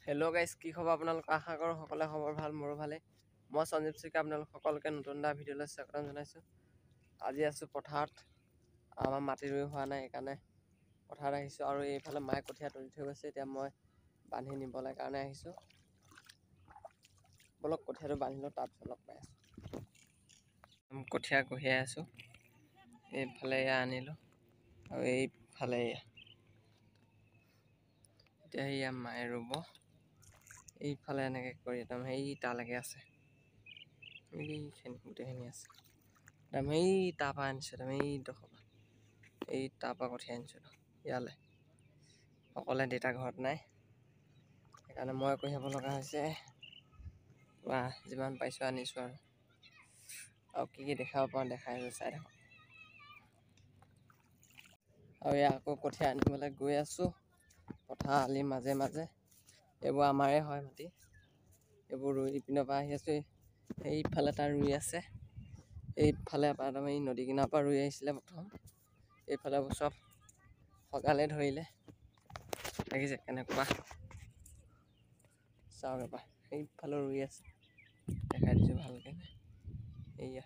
Hello' guys, কি খবৰ আপোনালোক? আশা কৰোঁ সকলোৱে খবৰ ভাল, মোৰো ভালেই। মই সঞ্জীৱ শইকীয়া, আপোনালোক সকলোকে নতুন এটা ভিডিঅ'লৈ স্বাগতম জনাইছোঁ। আজি আছোঁ পথাৰত। আমাৰ মাটি ৰুই হোৱা নাই, সেইকাৰণে পথাৰত আহিছোঁ। আৰু এইফালে মায়ে কঠীয়া তুলি থৈ গৈছে, এতিয়া মই বান্ধি নিবলৈ কাৰণে আহিছোঁ। বলক কঠীয়াটো বান্ধি লওঁ, তাৰপিছত লগ পাই আছোঁ। কঠীয়া কঢ়িয়াই আছোঁ। এইফালে এয়া আনিলোঁ আৰু এইফালে এয়া। এতিয়া এয়া মায়ে ৰুব। এইফালে এনেকৈ কৰি একদম সেই তালৈকে আছে, এইখিনি গোটেইখিনি আছে। একদম এই তাৰপৰা আনিছোঁ, একদম এই তাৰপৰা কঠীয়া আনিছোঁ ইয়ালৈ। অকলে দেউতা ঘৰত নাই, সেইকাৰণে মই কঢ়িয়াব লগা হৈছে। যিমান পাইছোঁ আনিছোঁ আৰু কি দেখাব পাৰোঁ দেখাই আছোঁ, চাই থাকক। আৰু এয়া আকৌ কঠীয়া আনিবলৈ গৈ আছোঁ পথাৰ আলি মাজে মাজে। এইবোৰ আমাৰে হয় মাটি, এইবোৰ ৰুই পিনৰ পৰা আহি আছোঁ। এইফালে তাৰ ৰুই আছে, এইফালে একদম এই নদী কিনাৰৰ পৰা ৰুই আহিছিলে প্ৰথম। এইফালে চব সগালে ধৰিলে, দেখিছে কেনেকুৱা চাওক এবাৰ। সেইফালে ৰুই আছে, দেখাই দিছোঁ ভালকৈ। এইয়া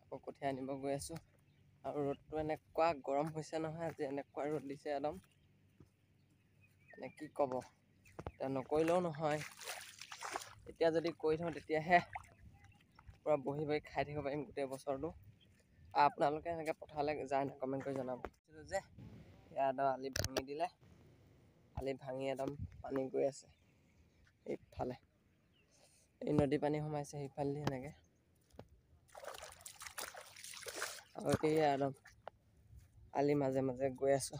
আকৌ কঠীয়া আনিব গৈ আছোঁ। আৰু ৰ'দটো এনেকুৱা গৰম হৈছে নহয় আজি, এনেকুৱা ৰ'দ দিছে একদম, মানে কি ক'ব। এতিয়া নকৰিলেও নহয়, এতিয়া যদি কৰি থওঁ তেতিয়াহে পূৰা বহি বহি খাই থাকিব পাৰিম গোটেই বছৰটো। আপোনালোকে এনেকৈ পথাৰলৈ যায় নাই, কমেণ্ট কৰি জনাব। যে এয়া একদম আলি ভাঙি দিলে, আলি ভাঙি একদম পানী গৈ আছে এইফালে। এই নদী পানী সোমাইছে সেইফালেদি সেনেকৈ। আৰু এয়া একদম আলি মাজে মাজে গৈ আছোঁ।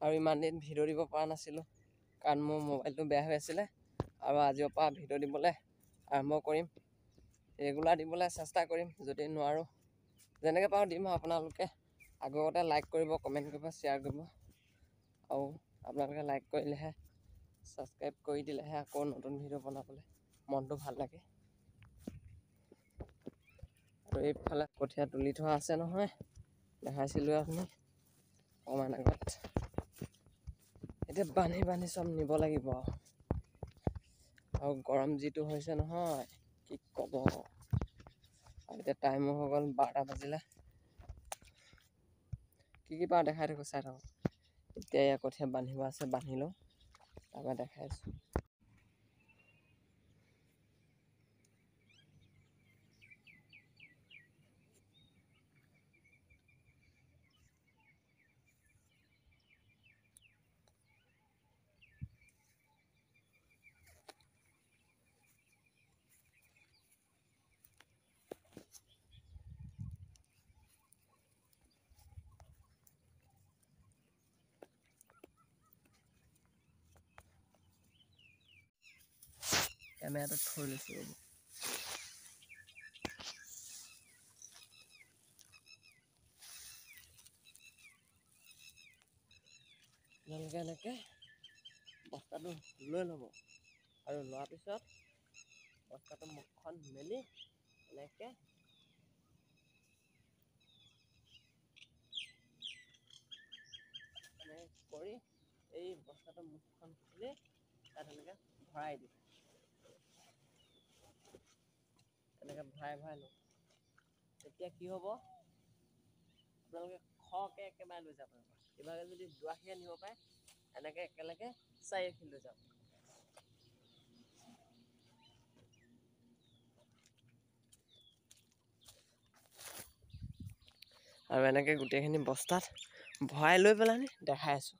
আৰু ইমান দিন ভিডিঅ' দিব পৰা নাছিলোঁ, কাৰণ মোৰ মোবাইলটো বেয়া হৈ আছিলে। আৰু আজিৰ পৰা ভিডিঅ' দিবলৈ আৰম্ভ কৰিম, ৰেগুলাৰ দিবলৈ চেষ্টা কৰিম। যদি নোৱাৰোঁ, যেনেকৈ পাৰোঁ দিম। আৰু আপোনালোকে আগতে লাইক কৰিব, কমেণ্ট কৰিব, শ্বেয়াৰ কৰিব। আৰু আপোনালোকে লাইক কৰিলেহে, ছাবস্ক্ৰাইব কৰি দিলেহে আকৌ নতুন ভিডিঅ' বনাবলৈ মনটো ভাল লাগে। আৰু এইফালে কঠীয়া তুলি থোৱা আছে নহয়, দেখাইছিলোঁ আপুনি অকণমান আগত। এতিয়া বান্ধি বান্ধি চব নিব লাগিব। আৰু গৰম যিটো হৈছে নহয়, কি ক'ব। আৰু এতিয়া টাইমো হৈ গ'ল, 12টা বাজিলে। কি পাওঁ দেখাই থাকোঁ, চাই থাকক। এতিয়া এয়া কঠীয়া বান্ধিব আছে, বান্ধি লওঁ, তাৰপৰা দেখাই আছোঁ। কেমেৰাটো থৈ লৈছোঁ ৰ'ব। আপোনালোকে এনেকৈ বস্তাটো লৈ ল'ব, আৰু লোৱাৰ পিছত বস্তাটো মুখখন মেলি এনেকৈ কৰি এই বস্তাটো মুখখন খুলি তাত এনেকৈ ভৰাই দিম। এনেকৈ ভৰাই ভৰাই লওঁ, তেতিয়া কি হ'ব, আপোনালোকে খৰকৈ একেবাৰে লৈ যাব পাৰিব। ইভাগে যদি দুআশীয়ে নিব পাৰে, এনেকৈ একেলগে 4 আশী লৈ যাব। আৰু এনেকৈ গোটেইখিনি বস্তাত ভৰাই লৈ পেলাই দেখাই আছোঁ।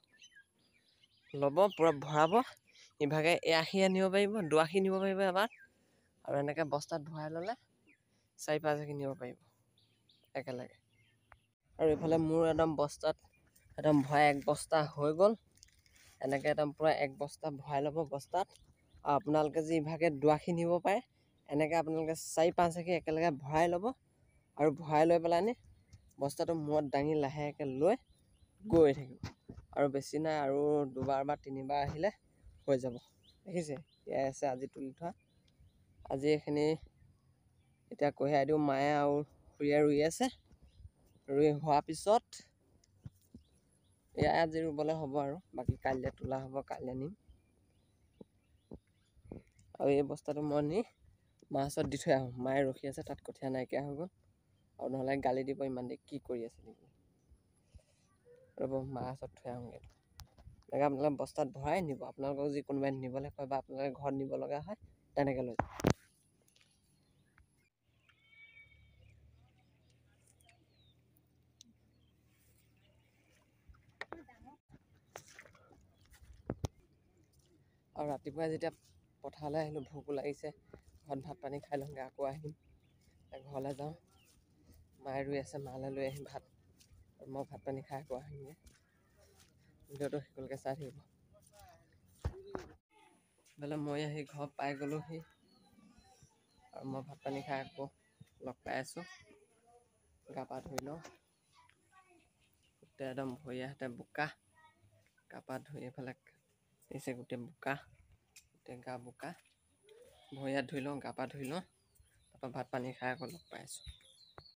ল'ব, পূৰা ভৰাব। ইভাগে 80 নিব পাৰিব, 82 নিব পাৰিব এবাৰ। আৰু এনেকৈ বস্তাত ভৰাই ল'লে 4-5 আশী নিব পাৰিব একেলগে। আৰু এইফালে মোৰ একদম বস্তাত একদম ভৰাই 1 বস্তা হৈ গ'ল। এনেকৈ একদম পূৰা 1 বস্তা ভৰাই ল'ব বস্তাত। আৰু আপোনালোকে যে ইভাগে 82 নিব পাৰে, এনেকৈ আপোনালোকে 4-5 আশী একেলগে ভৰাই ল'ব। আৰু ভৰাই লৈ পেলাইনি বস্তাটো মূৰত দাঙি লাহেকৈ লৈ গৈ থাকিব। আৰু বেছি নাই, আৰু দুবাৰ বা তিনিবাৰ আহিলে হৈ যাব। দেখিছে, এয়াই আছে আজি তুলি থোৱা। আজি এইখিনি এতিয়া কঢ়িয়াই দিওঁ। মায়ে আৰু খুৰীয়ে ৰুই আছে। ৰুই হোৱাৰ পিছত এয়া আজি ৰুবলৈ হ'ব আৰু বাকী কাইলৈ তোলা হ'ব, কাইলৈ নিম। আৰু এই বস্তাটো মই নি মাৰ ওচৰত দি থৈ আহোঁ। মায়ে ৰখি আছে, তাত কঠীয়া নাইকিয়া হৈ গ'ল, আৰু নহ'লে গালি দিব ইমান দেৰি কি কৰি আছে নেকি। ৰ'ব, মাৰ ওচৰত থৈ আহোঁগৈ। এনেকৈ আপোনালোকে বস্তাত ভৰাই নিব। আপোনালোকক যি কোনোবাই নিবলৈ কয় বা আপোনালোকে ঘৰত নিব লগা হয়, তেনেকৈ লৈ যাব। আৰু ৰাতিপুৱা যেতিয়া পথাৰলৈ আহিলোঁ, ভোকো লাগিছে, ঘৰত ভাত পানী খাই লওঁগৈ, আকৌ আহিম। ঘৰলৈ যাওঁ, মায়ে ৰুই আছে, মালৈ লৈ আহিম ভাত, আৰু মই ভাত পানী খাই আকৌ আহিমগৈ। ভিডিঅ'টো সকলোকে চাই থাকিব। বোলে মই আহি ঘৰ পাই গ'লোহি, আৰু মই ভাত পানী খাই আকৌ লগ পাই আছোঁ। গা পা ধুই লওঁ, গোটেই একদম ভৰি হাতে বোকা। গা পা ধুই এইফালে দিছে, গোটেই বোকা, গোটেই গা বোকা। ভৰি হাত ধুই লওঁ, গা পা ধুই লওঁ, তাৰপৰা ভাত পানী খাই আকৌ লগ পাই আছোঁ।